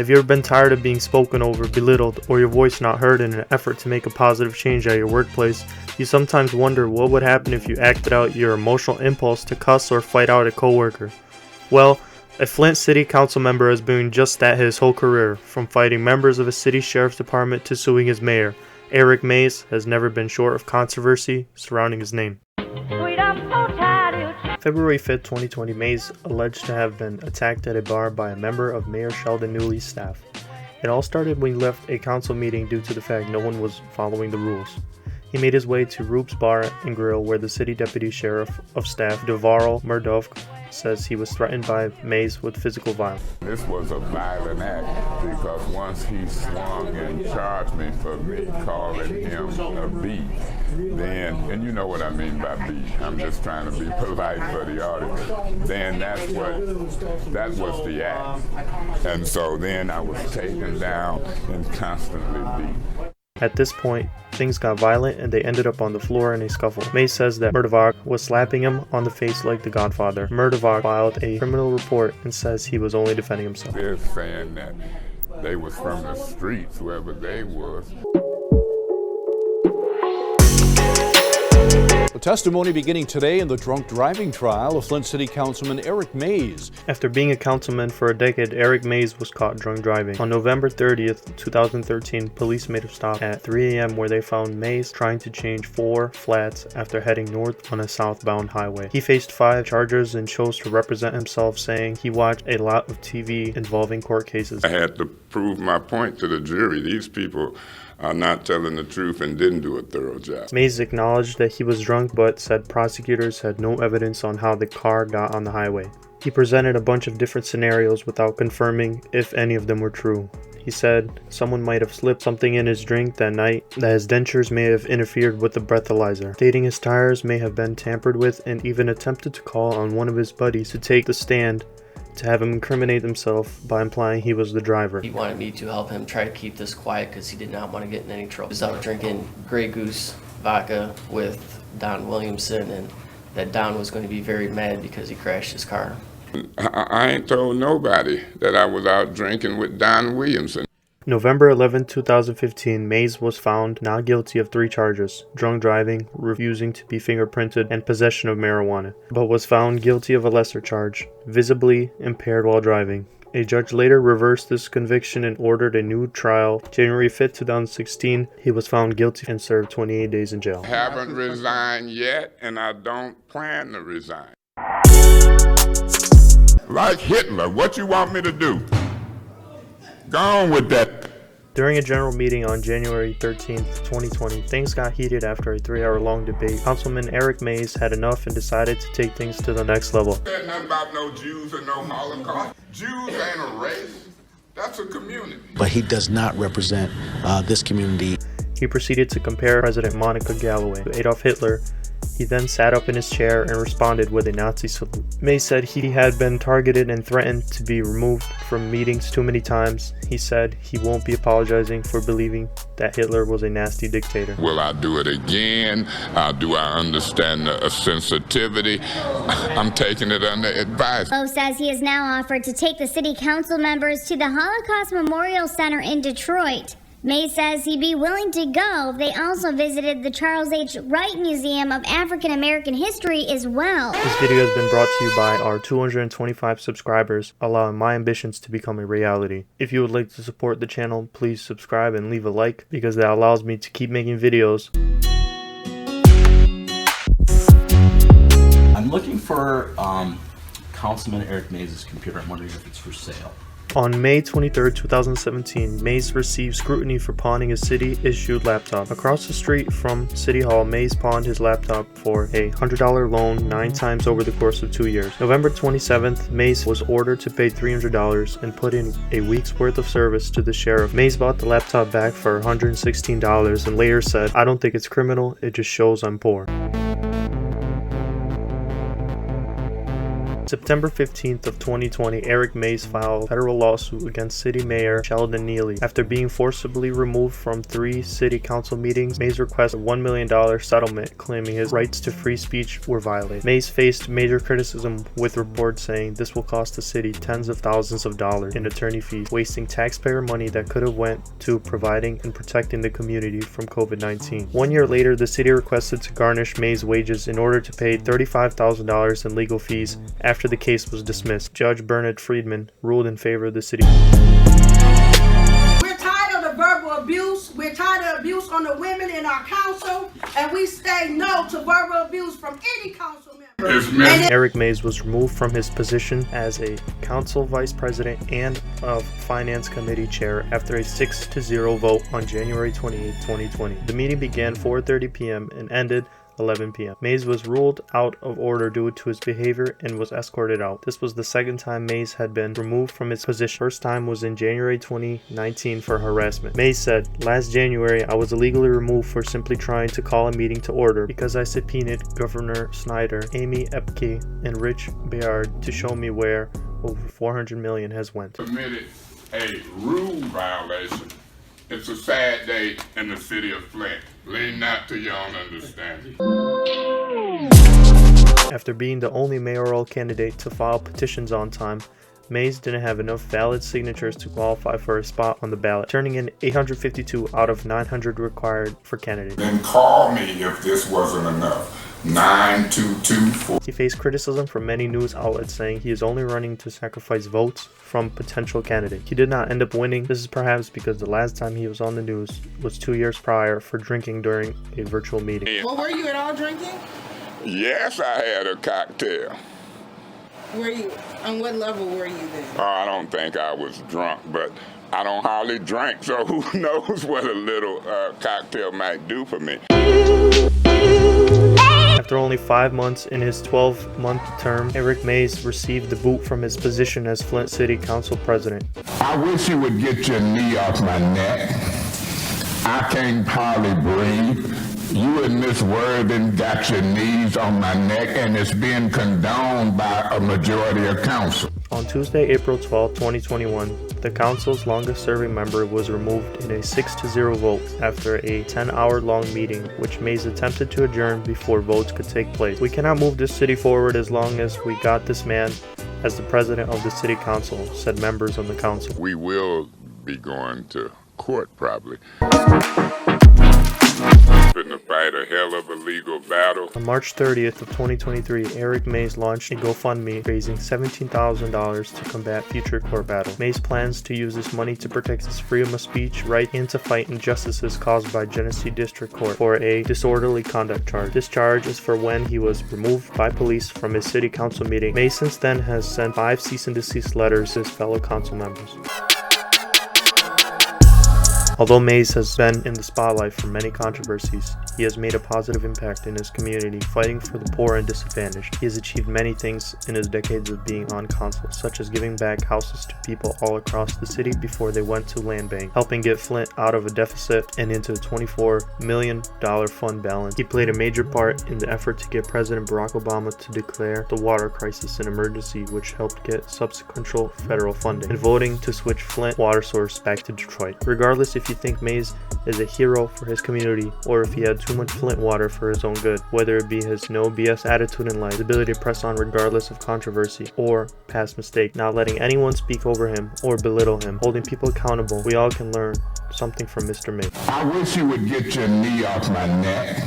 Have you ever been tired of being spoken over, belittled, or your voice not heard in an effort to make a positive change at your workplace? You sometimes wonder what would happen if you acted out your emotional impulse to cuss or fight out a coworker. Well, a Flint City Council member has been just that his whole career, from fighting members of a city sheriff's department to suing his mayor. Eric Mays has never been short of controversy surrounding his name. February 5, 2020, Mays alleged to have been attacked at a bar by a member of Mayor Sheldon Newley's staff. It all started when he left a council meeting due to the fact no one was following the rules. He made his way to Roop's Bar and Grill, where the city deputy sheriff of staff, Devarl Murdoch, says he was threatened by Mays with physical violence. This was a violent act because once he swung and charged me for me calling him a B, then, and you know what I mean by B, I'm just trying to be polite for the audience, then that was the act. And so then I was taken down and constantly beat. At this point, things got violent and they ended up on the floor in a scuffle. Mays says that Murdoch was slapping him on the face like the Godfather. Murdoch filed a criminal report and says he was only defending himself. They're saying that they was from the streets, whoever they was. The testimony beginning today in the drunk driving trial of Flint City Councilman Eric Mays. After being a councilman for a decade, Eric Mays was caught drunk driving. On November 30th, 2013, police made a stop at 3 a.m. where they found Mays trying to change 4 flats after heading north on a southbound highway. He faced 5 charges and chose to represent himself, saying he watched a lot of TV involving court cases. I had to prove my point to the jury. These people are not telling the truth and didn't do a thorough job. Mays acknowledged that he was drunk, but said prosecutors had no evidence on how the car got on the highway. He presented a bunch of different scenarios without confirming if any of them were true. He said someone might have slipped something in his drink that night, that his dentures may have interfered with the breathalyzer, stating his tires may have been tampered with, and even attempted to call on one of his buddies to take the stand to have him incriminate himself by implying he was the driver. He wanted me to help him try to keep this quiet because he did not want to get in any trouble. He was out drinking Grey Goose vodka with Don Williamson, and that Don was going to be very mad because he crashed his car. I ain't told nobody that I was out drinking with Don Williamson. November 11, 2015, Mays was found not guilty of 3 charges: drunk driving, refusing to be fingerprinted, and possession of marijuana, but was found guilty of a lesser charge, visibly impaired while driving. A judge later reversed this conviction and ordered a new trial. January 5, 2016, he was found guilty and served 28 days in jail. I haven't resigned yet, and I don't plan to resign. Like Hitler, what you want me to do? Go on with that. During a general meeting on January 13, 2020, things got heated after a 3-hour-long debate. Councilman Eric Mays had enough and decided to take things to the next level. There's nothing about no Jews or no Holocaust. Jews ain't a race. That's a community. But he does not represent this community. He proceeded to compare President Monica Galloway to Adolf Hitler. He then sat up in his chair and responded with a Nazi salute. Mays said he had been targeted and threatened to be removed from meetings too many times. He said he won't be apologizing for believing that Hitler was a nasty dictator. Will I do it again? Do I understand the sensitivity? I'm taking it under advice. Lowe says he has now offered to take the city council members to the Holocaust Memorial Center in Detroit. Mays says he'd be willing to go. They also visited the Charles H. Wright Museum of African American History as well. This video has been brought to you by our 225 subscribers, allowing my ambitions to become a reality. If you would like to support the channel, please subscribe and leave a like, because that allows me to keep making videos. I'm looking for Councilman Eric Mays' computer. I'm wondering if it's for sale. On May 23, 2017, Mays received scrutiny for pawning his city-issued laptop. Across the street from City Hall, Mays pawned his laptop for a $100 loan 9 times over the course of 2 years. November 27th, Mays was ordered to pay $300 and put in a week's worth of service to the sheriff. Mays bought the laptop back for $116 and later said, "I don't think it's criminal, it just shows I'm poor." September 15th of 2020, Eric Mays filed a federal lawsuit against City Mayor Sheldon Neely. After being forcibly removed from 3 city council meetings, Mays requested a $1 million settlement, claiming his rights to free speech were violated. Mays faced major criticism, with reports saying this will cost the city tens of thousands of dollars in attorney fees, wasting taxpayer money that could have went to providing and protecting the community from COVID-19. 1 year later, the city requested to garnish Mays' wages in order to pay $35,000 in legal fees after the case was dismissed. Judge Bernard Friedman ruled in favor of the city. We're tired of the verbal abuse. We're tired of abuse on the women in our council, and we say no to verbal abuse from any council member. Eric Mays was removed from his position as a council vice president and of finance committee chair after a 6-0 vote on January 28, 2020. The meeting began 4:30 p.m. and ended 11 p.m. Mays was ruled out of order due to his behavior and was escorted out. This was the second time Mays had been removed from his position. First time was in January 2019 for harassment. Mays said, "Last January, I was illegally removed for simply trying to call a meeting to order because I subpoenaed Governor Snyder, Amy Epke, and Rich Bayard to show me where over $400 million has went." Committed a rule violation. It's a sad day in the city of Flint. Lean not to your own understanding. After being the only mayoral candidate to file petitions on time, Mays didn't have enough valid signatures to qualify for a spot on the ballot, turning in 852 out of 900 required for candidate. Then call me if this wasn't enough. 9224. He faced criticism from many news outlets saying he is only running to sacrifice votes from potential candidates. He did not end up winning. This is perhaps because the last time he was on the news was 2 years prior for drinking during a virtual meeting. Well, were you at all drinking? Yes, I had a cocktail. Were you? On what level were you then? Oh, I don't think I was drunk, but I don't hardly drink, so who knows what a little cocktail might do for me. After only 5 months in his 12-month term, Eric Mays received the boot from his position as Flint City Council President. I wish you would get your knee off my neck. I can't hardly breathe. You and Miss Worthing got your knees on my neck, and it's being condoned by a majority of council. On Tuesday, April 12, 2021, the council's longest-serving member was removed in a 6-0 vote after a 10-hour-long meeting, which Mays attempted to adjourn before votes could take place. "We cannot move this city forward as long as we got this man as the president of the city council," said members of the council. We will be going to court probably. To fight a hell of a legal battle. On March 30th of 2023, Eric Mays launched a GoFundMe raising $17,000 to combat future court battles. Mays plans to use this money to protect his freedom of speech right and to fight injustices caused by Genesee District Court for a disorderly conduct charge. This charge is for when he was removed by police from his city council meeting. Mays since then has sent 5 cease and desist letters to his fellow council members. Although Mays has been in the spotlight for many controversies, he has made a positive impact in his community, fighting for the poor and disadvantaged. He has achieved many things in his decades of being on council, such as giving back houses to people all across the city before they went to land bank, helping get Flint out of a deficit and into a $24 million fund balance. He played a major part in the effort to get President Barack Obama to declare the water crisis an emergency, which helped get subsequent federal funding, and voting to switch Flint water source back to Detroit. Regardless if you think Mays is a hero for his community or if he had too much Flint water for his own good, whether it be his no BS attitude in life, his ability to press on regardless of controversy or past mistake, not letting anyone speak over him or belittle him, holding people accountable, we all can learn something from Mr. Mays. I wish you would get your knee off my neck.